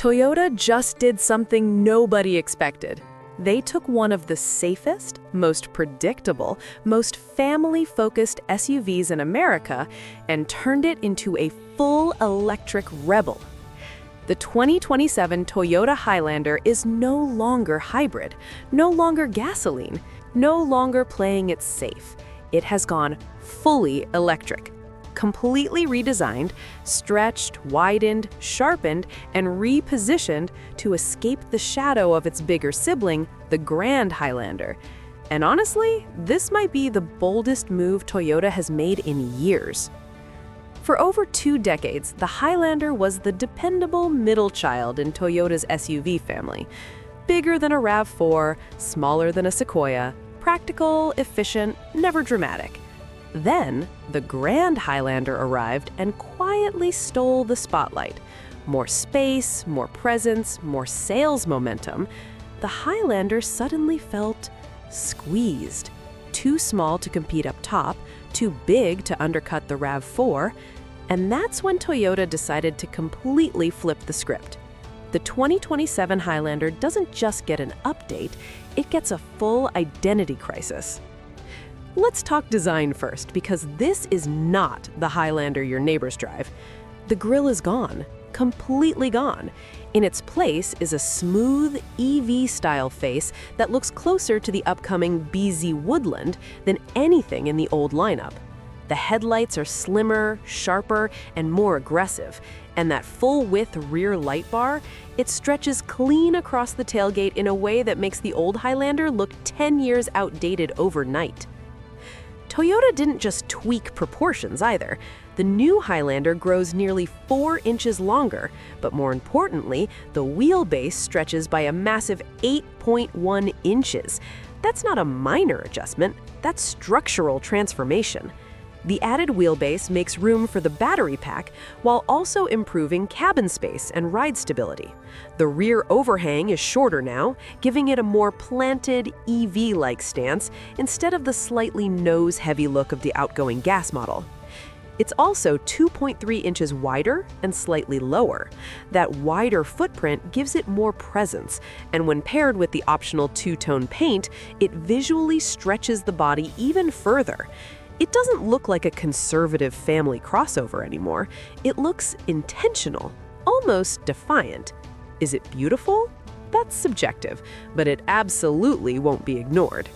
Toyota just did something nobody expected. They took one of the safest, most predictable, most family-focused SUVs in America and turned it into a full electric rebel. The 2027 Toyota Highlander is no longer hybrid, no longer gasoline, no longer playing it safe. It has gone fully electric, completely redesigned, stretched, widened, sharpened, and repositioned to escape the shadow of its bigger sibling, the Grand Highlander. And honestly, this might be the boldest move Toyota has made in years. For over 2 decades, the Highlander was the dependable middle child in Toyota's SUV family. Bigger than a RAV4, smaller than a Sequoia, practical, efficient, never dramatic. Then, the Grand Highlander arrived and quietly stole the spotlight. More space, more presence, more sales momentum. The Highlander suddenly felt squeezed. Too small to compete up top, too big to undercut the RAV4, and that's when Toyota decided to completely flip the script. The 2027 Highlander doesn't just get an update, it gets a full identity crisis. Let's talk design first, because this is not the Highlander your neighbors drive. The grille is gone, completely gone. In its place is a smooth, EV-style face that looks closer to the upcoming BZ Woodland than anything in the old lineup. The headlights are slimmer, sharper, and more aggressive, and that full-width rear light bar, it stretches clean across the tailgate in a way that makes the old Highlander look 10 years outdated overnight. Toyota didn't just tweak proportions either. The new Highlander grows nearly 4 inches longer, but more importantly, the wheelbase stretches by a massive 8.1 inches. That's not a minor adjustment, that's structural transformation. The added wheelbase makes room for the battery pack while also improving cabin space and ride stability. The rear overhang is shorter now, giving it a more planted, EV-like stance instead of the slightly nose-heavy look of the outgoing gas model. It's also 2.3 inches wider and slightly lower. That wider footprint gives it more presence, and when paired with the optional 2-tone paint, it visually stretches the body even further. It doesn't look like a conservative family crossover anymore. It looks intentional, almost defiant. Is it beautiful? That's subjective, but it absolutely won't be ignored.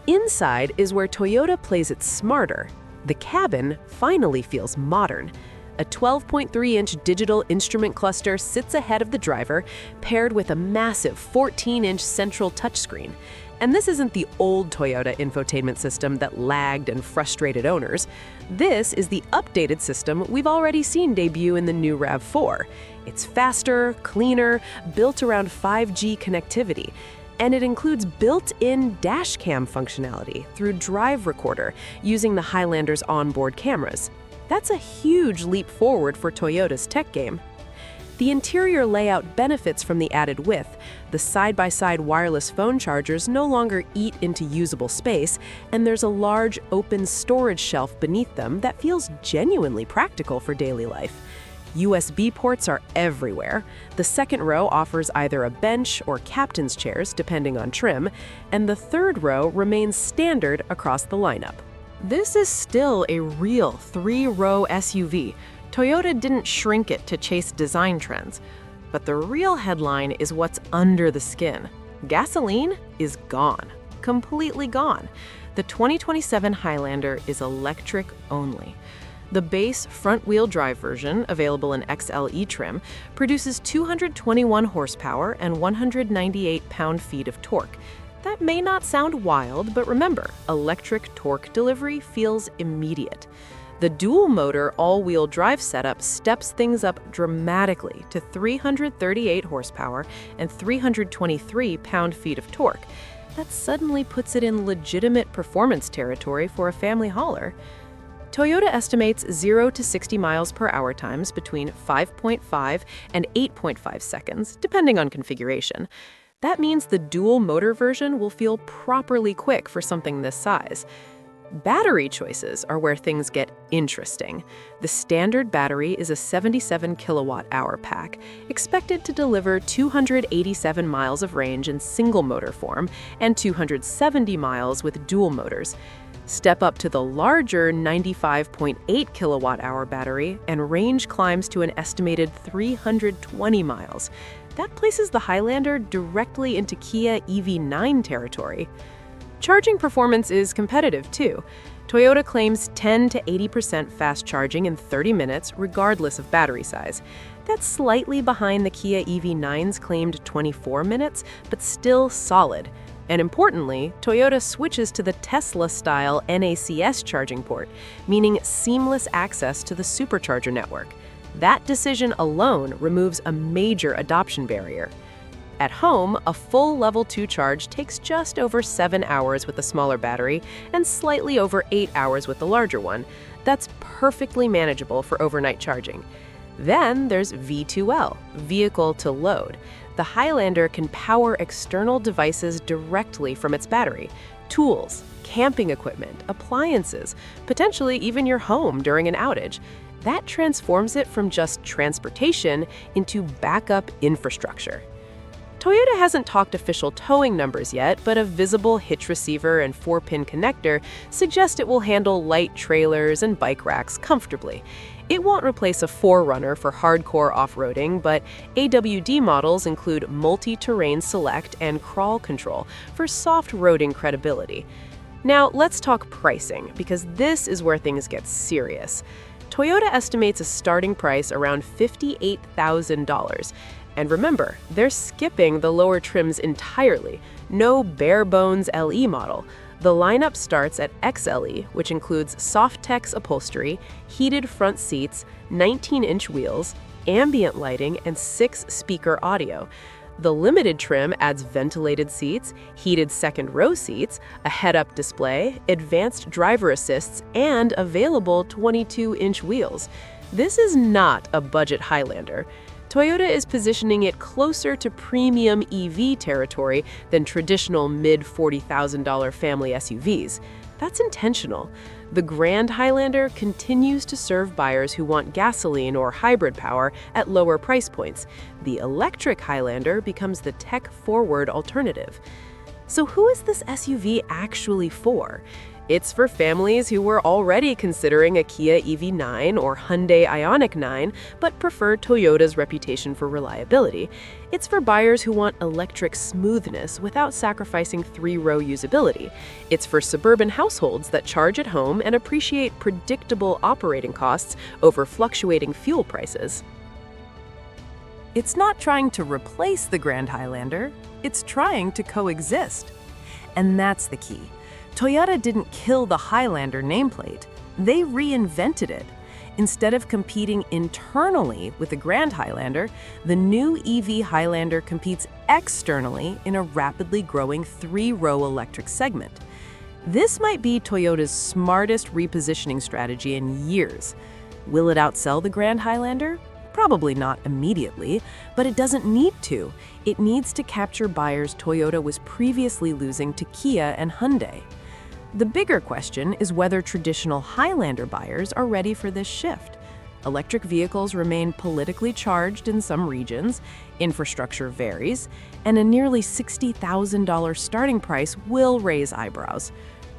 Inside is where Toyota plays it smarter. The cabin finally feels modern. A 12.3-inch digital instrument cluster sits ahead of the driver, paired with a massive 14-inch central touchscreen. And this isn't the old Toyota infotainment system that lagged and frustrated owners. This is the updated system we've already seen debut in the new RAV4. It's faster, cleaner, built around 5G connectivity. And it includes built-in dashcam functionality through Drive Recorder using the Highlander's onboard cameras. That's a huge leap forward for Toyota's tech game. The interior layout benefits from the added width. The side-by-side wireless phone chargers no longer eat into usable space, and there's a large open storage shelf beneath them that feels genuinely practical for daily life. USB ports are everywhere. The second row offers either a bench or captain's chairs, depending on trim, and the third row remains standard across the lineup. This is still a real 3-row SUV. Toyota didn't shrink it to chase design trends. But the real headline is what's under the skin. Gasoline is gone, completely gone. The 2027 Highlander is electric only. The base front-wheel drive version, available in XLE trim, produces 221 horsepower and 198 pound-feet of torque. That may not sound wild, but remember, electric torque delivery feels immediate. The dual-motor all-wheel drive setup steps things up dramatically to 338 horsepower and 323 pound-feet of torque. That suddenly puts it in legitimate performance territory for a family hauler. Toyota estimates 0 to 60 miles per hour times between 5.5 and 8.5 seconds, depending on configuration. That means the dual-motor version will feel properly quick for something this size. Battery choices are where things get interesting. The standard battery is a 77 kilowatt-hour pack, expected to deliver 287 miles of range in single motor form and 270 miles with dual motors. Step up to the larger 95.8 kilowatt-hour battery and range climbs to an estimated 320 miles. That places the Highlander directly into Kia EV9 territory. Charging performance is competitive, too. Toyota claims 10 to 80% fast charging in 30 minutes, regardless of battery size. That's slightly behind the Kia EV9's claimed 24 minutes, but still solid. And importantly, Toyota switches to the Tesla-style NACS charging port, meaning seamless access to the Supercharger network. That decision alone removes a major adoption barrier. At home, a full Level 2 charge takes just over 7 hours with the smaller battery and slightly over 8 hours with the larger one. That's perfectly manageable for overnight charging. Then there's V2L, vehicle to load. The Highlander can power external devices directly from its battery: tools, camping equipment, appliances, potentially even your home during an outage. That transforms it from just transportation into backup infrastructure. Toyota hasn't talked official towing numbers yet, but a visible hitch receiver and 4-pin connector suggest it will handle light trailers and bike racks comfortably. It won't replace a Forerunner for hardcore off-roading, but AWD models include multi-terrain select and crawl control for soft roading credibility. Now, let's talk pricing, because this is where things get serious. Toyota estimates a starting price around $58,000. And remember, they're skipping the lower trims entirely. No bare-bones LE model. The lineup starts at XLE, which includes Softex upholstery, heated front seats, 19-inch wheels, ambient lighting, and 6-speaker audio. The limited trim adds ventilated seats, heated second-row seats, a head-up display, advanced driver assists, and available 22-inch wheels. This is not a budget Highlander. Toyota is positioning it closer to premium EV territory than traditional mid-$40,000 family SUVs. That's intentional. The Grand Highlander continues to serve buyers who want gasoline or hybrid power at lower price points. The electric Highlander becomes the tech-forward alternative. So who is this SUV actually for? It's for families who were already considering a Kia EV9 or Hyundai Ioniq 9, but prefer Toyota's reputation for reliability. It's for buyers who want electric smoothness without sacrificing 3-row usability. It's for suburban households that charge at home and appreciate predictable operating costs over fluctuating fuel prices. It's not trying to replace the Grand Highlander, it's trying to coexist. And that's the key. Toyota didn't kill the Highlander nameplate, they reinvented it. Instead of competing internally with the Grand Highlander, the new EV Highlander competes externally in a rapidly growing 3-row electric segment. This might be Toyota's smartest repositioning strategy in years. Will it outsell the Grand Highlander? Probably not immediately, but it doesn't need to. It needs to capture buyers Toyota was previously losing to Kia and Hyundai. The bigger question is whether traditional Highlander buyers are ready for this shift. Electric vehicles remain politically charged in some regions, infrastructure varies, and a nearly $60,000 starting price will raise eyebrows.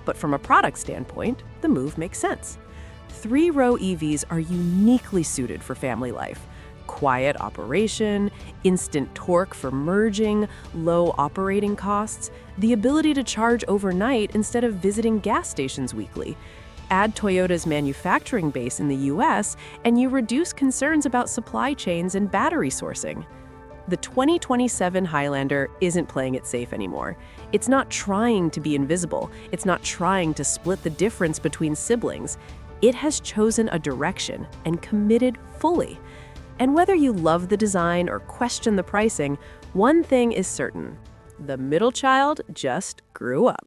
But from a product standpoint, the move makes sense. 3-row EVs are uniquely suited for family life. Quiet operation, instant torque for merging, low operating costs, the ability to charge overnight instead of visiting gas stations weekly. Add Toyota's manufacturing base in the US, and you reduce concerns about supply chains and battery sourcing. The 2027 Highlander isn't playing it safe anymore. It's not trying to be invisible. It's not trying to split the difference between siblings. It has chosen a direction and committed fully. And whether you love the design or question the pricing, one thing is certain: the middle child just grew up.